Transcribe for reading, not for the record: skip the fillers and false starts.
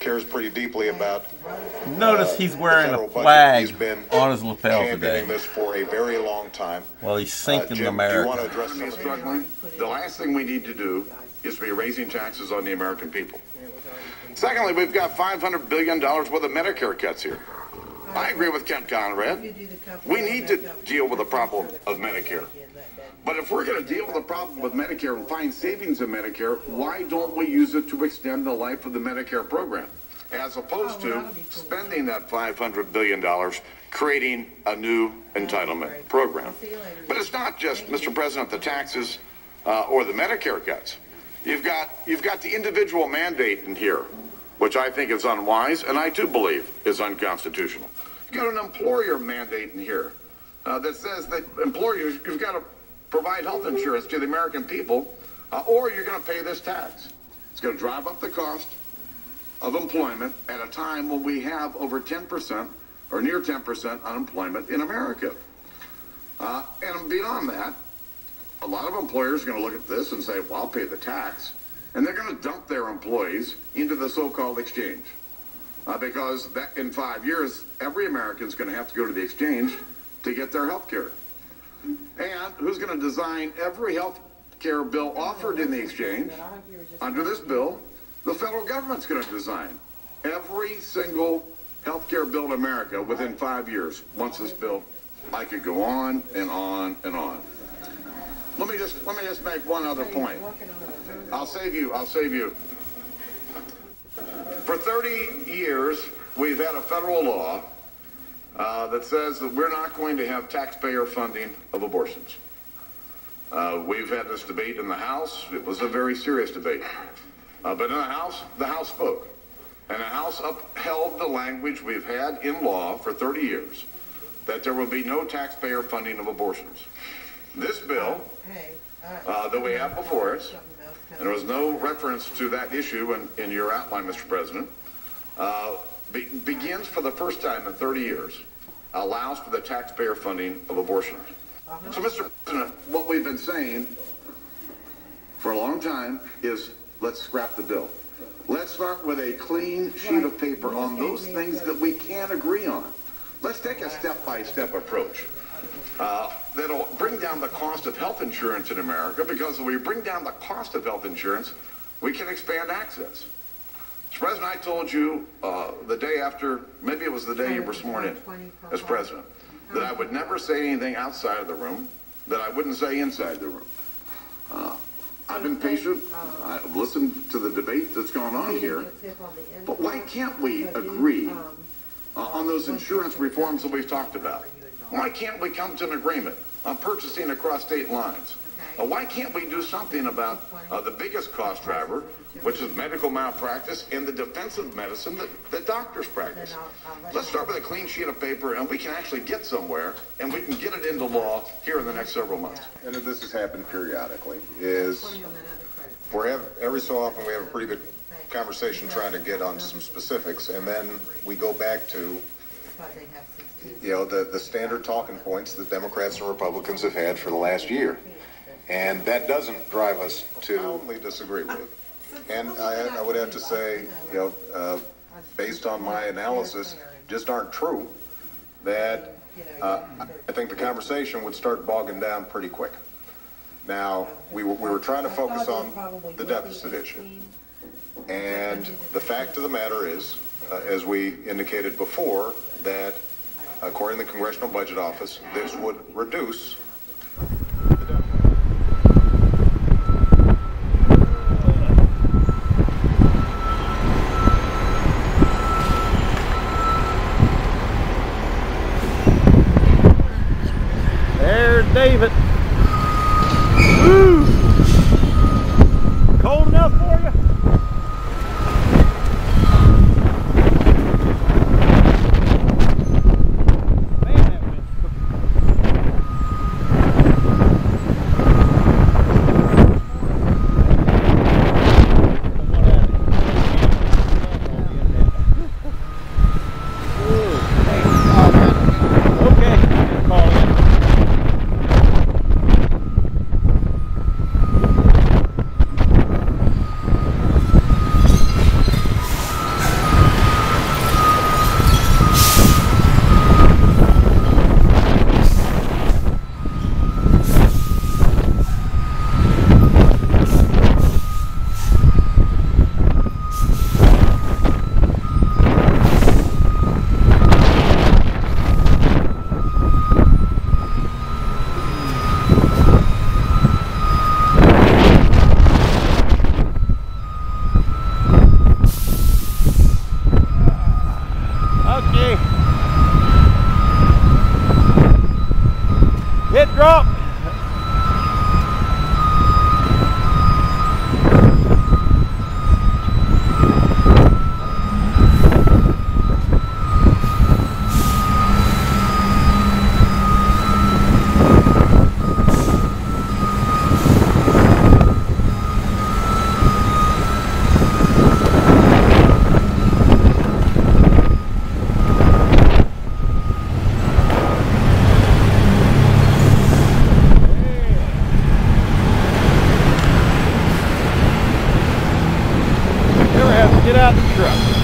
Cares pretty deeply about. Notice he's wearing a flag on his lapel today. This for a very long time. Well, he's sinking Jim, America. Do you want to address some struggling? The last thing we need to do is be raising taxes on the American people. Secondly, we've got $500 billion worth of Medicare cuts here. I agree with Kent Conrad. We need to deal with the problem of Medicare. But if we're going to deal with the problem with Medicare and find savings in Medicare, why don't we use it to extend the life of the Medicare program? As opposed to spending that $500 billion creating a new entitlement program. But it's not just, Mr. President, the taxes or the Medicare cuts. You've got the individual mandate in here, which I think is unwise, and I too believe is unconstitutional. You've got an employer mandate in here that says that employers, you've got to provide health insurance to the American people, or you're going to pay this tax. It's going to drive up the cost of employment at a time when we have over 10% or near 10% unemployment in America. And beyond that, a lot of employers are going to look at this and say, well, I'll pay the tax, and they're going to dump their employees into the so-called exchange. Because that, in 5 years, every American is going to have to go to the exchange to get their health care. And who's going to design every health care bill offered in the exchange? Under this bill, the federal government's going to design every single health care bill in America within 5 years. Once this bill, I could go on and on and on. Let me just make one other point. I'll save you. For 30 years, we've had a federal law that says that we're not going to have taxpayer funding of abortions. We've had this debate in the House. It was a very serious debate. But in the House spoke. And the House upheld the language we've had in law for 30 years, that there will be no taxpayer funding of abortions. This bill that we have before us, and there was no reference to that issue in your outline, Mr. President, begins for the first time in 30 years, allows for the taxpayer funding of abortions. So, Mr. President, what we've been saying for a long time is let's scrap the bill. Let's start with a clean sheet of paper on those things that we can agree on. Let's take a step-by-step approach. That'll bring down the cost of health insurance in America, because if we bring down the cost of health insurance, we can expand access. Mr. President, I told you the day after, maybe it was the day you were sworn in as president, that I would never say anything outside of the room that I wouldn't say inside the room. I've been patient. I've listened to the debate that's gone on here. But why can't we agree on those insurance reforms that we've talked about? Why can't we come to an agreement on purchasing across state lines? Why can't we do something about the biggest cost driver, which is medical malpractice and the defensive medicine that doctors practice? Let's start with a clean sheet of paper, and we can actually get somewhere, and we can get it into law here in the next several months. And if this has happened periodically, is every so often we have a pretty good conversation trying to get on some specifics, and then we go back to the standard talking points that Democrats and Republicans have had for the last year. And that doesn't drive us to only disagree with. And I would have to say, based on my analysis, just aren't true, that I think the conversation would start bogging down pretty quick. Now, we were trying to focus on the deficit issue. And the fact of the matter is, as we indicated before, that according to the Congressional Budget Office, this would reduce the deficit. There's David. Woo! Cold enough for you? Man, that wind. Get out of the truck.